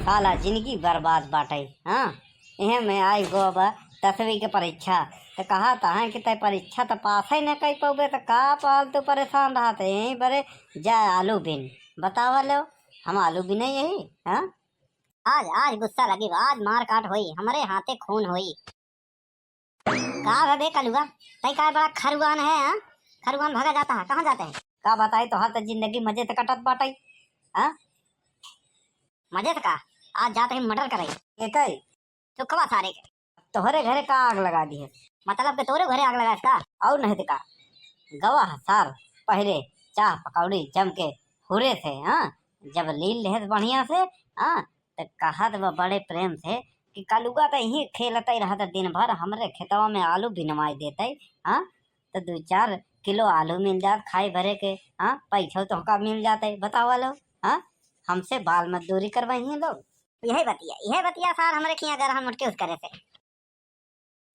साला जिंदगी बर्बाद बाटे। हाँ इहे में आई गो अब 10वीं के परीक्षा तो कहा था कि तय परीक्षा तो पास ही न कर पाओगे तो का पालतू परेशान रहा थे यहीं बड़े जाए आलू बिन बतावा लो हम आलू बिन यही। हाँ आज आज गुस्सा लगी आज मार काट हुई हमारे हाथे खून हुई का बे कलुआ तय का बड़ा खरुआन है। हाँ खरुआन भागा जाता है कहाँ जाते हैं का बताई तो हर जिंदगी मजे से कटत बाटाई। हाँ मजे से का आज जाते हैं मर्डर करे ये कई सुखवा सारे के तोहरे घरे का आग लगा दी है मतलब के तोरे घरे आग लगा इसका और नहीं का गवाह सार पहले चाह पकौड़ी जम के हुरे से। हाँ जब लील लेहत बढ़िया से। हाँ तो कहा तो बड़े प्रेम से कि कलुआ तो यही खेलते ही रहता दिन भर हमरे खेतवा में आलू बिनवाई देते। हाँ तो 2-4 किलो आलू मिल जात खाए भरे के। हाँ पैसा तो का मिल जाते बतावा लो। हाँ हमसे बाल मजदूरी करवाई लोग यही बतिया सार हमारे खिया अगर हम उठ के उस करे से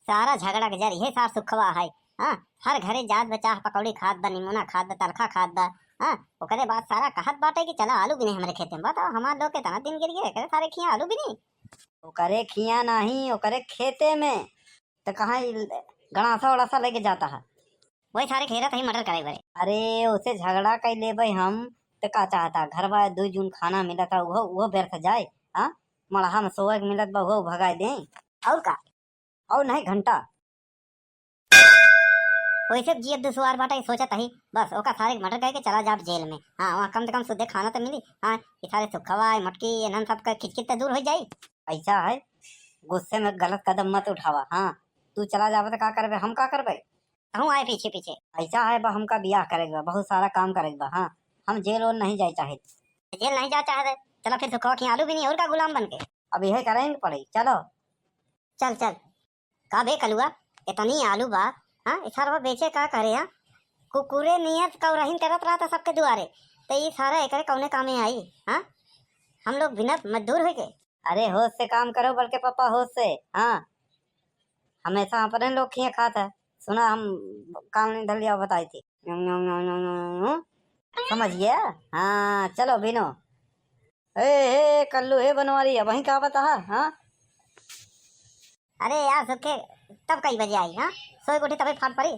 सारा झगड़ा के जर यही सार सुखवा है। हाँ हर घरे जात बचा पकौड़ी खाद बा निमुना खाद बा तलखा खाद बा। हाँ ओकरे बाद सारा कहत बाटे कि चला आलू भी नहीं हमारे खेते में बताओ हमारे लोग के तना दिन गिर गए करे सारे खिया आलू भी नहीं ओकरे खिया नहीं ओकरे खेते में तो कहाँ गणासा उड़ासा लेके जाता है वही सारे खेरत ही मटर करे बड़े। अरे उसे झगड़ा कर ले भाई हम तो का चाहता घर बा 2 जून खाना मिला था वो व्यर्थ जाए। हाँ मड़हा में सोए के मिलत बा वो भगाए दे और का और नहीं घंटा वैसे जियब दुसवार बाटा सोचा ही बस ओका सारे मटर कह के चला जाब जेल में। हाँ वहाँ कम से कम शुद्ध खाना तो मिली। हाँ ये सारे सुखवा मटकी नन सब का खिचकिच तो दूर हो जाई। ऐसा है गुस्से में गलत कदम मत उठावा। हाँ तू चला जावे तो का करबे हम का करबे हम आए पीछे पीछे। ऐसा है बा हमका ब्याह करेगा बहुत सारा काम करेगा। हाँ हम जेल और नहीं जाए चाहे जेल नहीं जा चाहते चलो फिर सुखवा की आलू भी नहीं और का गुलाम बन के अब यह करेंगे पड़े चलो चल चल का बे कलुआ इतनी आलू बा। हाँ सारा बेचे का करे। हाँ कुकुरे नियत का रहीन करत रहा था सबके दुआरे तो ये सारा एक कौने कामे आई। हाँ हम लोग बिना मजदूर हो गए। अरे होश से काम करो बल्कि पापा होश से। हाँ हमेशा अपने लोग खिए खाता सुना हम काम नहीं धलिया बताई थी समझ गया। हाँ चलो बिनो ए कल्लू हे बनवारी अब वहीं का बता। हाँ अरे यार सुखे तब कई बजे आई। हाँ सोई उठी तभी फाट पड़ी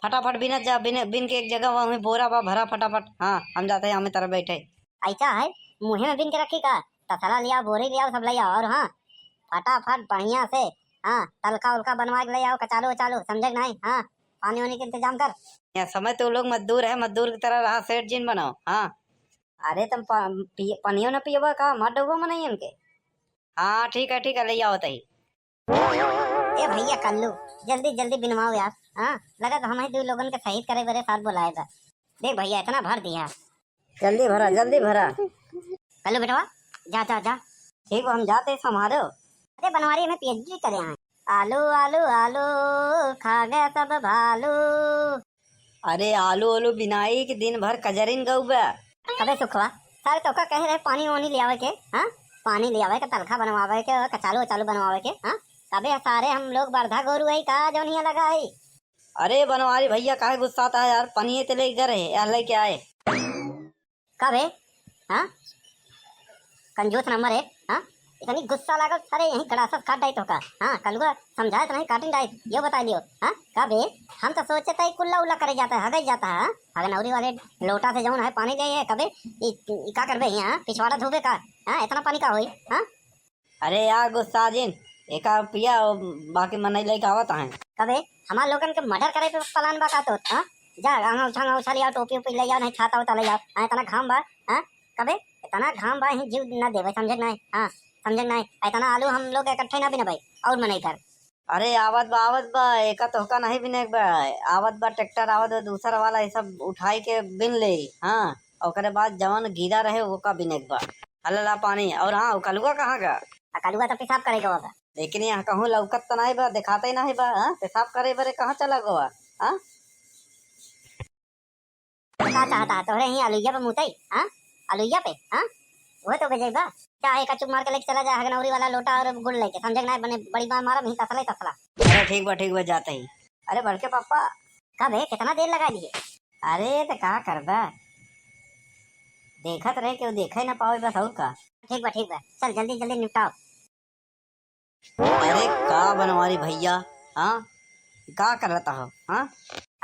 फटाफट बिना जा बिन के एक जगह वहाँ बोरा बा भरा फटाफट। हाँ हम जाते हैं हमें तरफ बैठे ऐसा है मुँह में बिन के रखी का तसला लिया बोरी लिया सब लिया और हाँ फटाफट बढ़िया से। हाँ तलका उलका बनवा के ले आओ कचालो उचालो समझे नहीं। हाँ पानी वानी के इंतजाम कर यहाँ समय तो लोग मजदूर है मजदूर की तरह रहा सेठ जिन बनाओ। हाँ अरे तुम पानियों न पियोगा का मत डूबो में नहीं उनके। हाँ ठीक है ले आओ तही ए भैया कल्लू जल्दी जल्दी बिनवाओ यार। हाँ लगा तो हमारे 2 लोगन के शहीद करे बरे साथ बुलाए था देख भैया इतना भर दिया जल्दी भरा कल्लू बेटवा जा जा जा ठीक हम जाते संभालो। अरे बनवारी में पीएचडी करे हैं आलू आलू आलू खा गया सब भालू। अरे आलू आलू बिनाई के दिन भर कजरिन गौबा अबे सुखवा सारे तो का कह रहे पानी वानी ले आवे के। हाँ पानी ले आवे के तलखा बनवावे के कचालू वचालू बनवावे के। हाँ तबे सारे हम लोग बरधा गोरू है का जो नहीं लगा है। अरे बनवारी भैया काहे गुस्सा आता है यार पनिये ते ले गए यार लेके आए कब है। हाँ कंजूस नंबर है। हाँ इतनी गुस्सा लागल सारे यही गड़ासत काट डाई तो का। हाँ कलुआ समझाए तो नहीं काटिन डाई ये बता लियो। हाँ कब है हम तो सोचे थे कुल्ला उल्ला करे जाता है हगई जाता है। हाँ नौरी वाले लोटा से जाऊन है पानी ले कबे का करबे यहाँ पिछवाड़ा धोबे का। हाँ इतना पानी का होई। हाँ अरे यार गुस्सा जिन एक पिया बाकी मन लेके आवत है कबे हमारे लोगन के मर्डर करे पे पलान बा का तो। हाँ जा अंगा उछा लिया टोपी उपी ले जाओ नहीं छाता उता ले जाओ। हाँ इतना घाम बा। हाँ कबे इतना घाम बा ही जीव न देवे समझे नहीं। हाँ समझे नहीं इतना आलू हम लोग इकट्ठे ना बिना भाई और मनाई कर। अरे आवत बा एक तो का नहीं बिने आवत बा ट्रैक्टर आवत बा दूसरा वाला ये सब उठाई के बिन ले। हाँ और बाद जवान गीला रहे वो का बिने बा हल्ला पानी और। हाँ कलुआ कहाँ का कलुआ तो पेशाब करेगा होगा लेकिन यहाँ कहूँ लौकत तो नहीं बा दिखाते ही नहीं बा। हाँ पेशाब करे बरे कहाँ चला गवा। हाँ क्या चाहता तोहरे ही आलूया पे मुतई। हाँ आलूया पे। हाँ वो तो बजेगा चाहे का चुप मार के लेके चला जाए हगनौरी वाला लोटा और गुड़ लेके समझे ना बने बड़ी बार मारा नहीं तसला। अरे ठीक बा जाते ही। अरे बड़के पापा कब है कितना देर लगा दिए। अरे तो क्या करबा देखत रहे क्यों देखे ना पाओ बस और का ठीक बा, चल जल्दी जल्दी निपटाओ। अरे का बनवारी भैया, हाँ का कर रहा हो? हाँ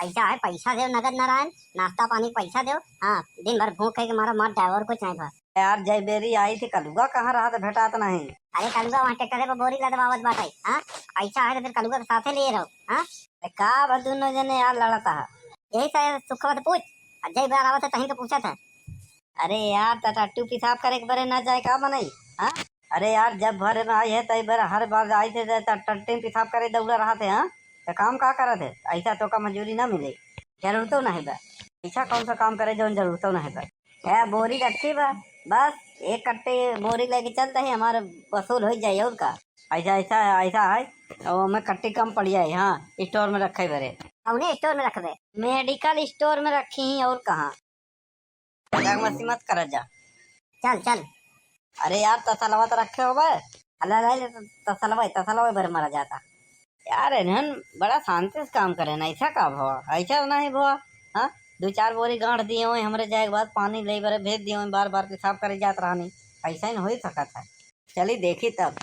ऐसा है, पैसा दो नगद नारायण, नाश्ता पानी पैसा दो। हाँ दिन भर भूख के मारा मत जाओ और कुछ नहीं था। यार जय बेरी आई थी, कलुआ कहाँ रहा था, भेटात नहीं। अरे कलुआ वहाँ ट्रैक्टर पर बोरी लदवावत बाटे। हाँ ऐसा है तो फिर कलुआ के साथे लिए रहो। हाँ का बा दोनों जने यार लड़ता है, यही से सुखवा पूछ। जय बार आवत तहीं तो पूछा था। अरे यार टट्टू पेशाब करे के बरे ना जाए का बनई? हाँ अरे यार जब भर में आई है तई बार हर बार आई थे टट्टे पेशाब करे दौड़ा रहा थे। हाँ तो काम का करा थे? ऐसा तो का मजूरी ना मिले, जरूरतो नहीं बा। ऐसा कौन सा काम करे जो जरूरतो नहीं बा? है बोरी रखी बा, बस एक कट्टे बोरी लेके चलते ही हमारे वसूल हो जाए। और का ऐसा ऐसा ऐसा है और मैं कट्टी कम पड़ जाए। हाँ स्टोर में रखे बरे, उन्हें स्टोर में रख दे, मेडिकल स्टोर में रखी और कहाँ मस्ती मत कर जा। चल चल। अरे यार तसलवा तो रखे हो भाई, अल्लाह तसलवा भर मारा जाता। यार इन्हन बड़ा शांति से काम करे ना, ऐसा का भवा? ऐसा नहीं भवा। हाँ 2-4 बोरी गांठ दिए हुए हमरे जाए के बाद पानी ले बरे भेज दिए हुए, बार बार पेशाब करे जात रहा नहीं। ऐसा ही हो ही सकता है। चली देखी तब।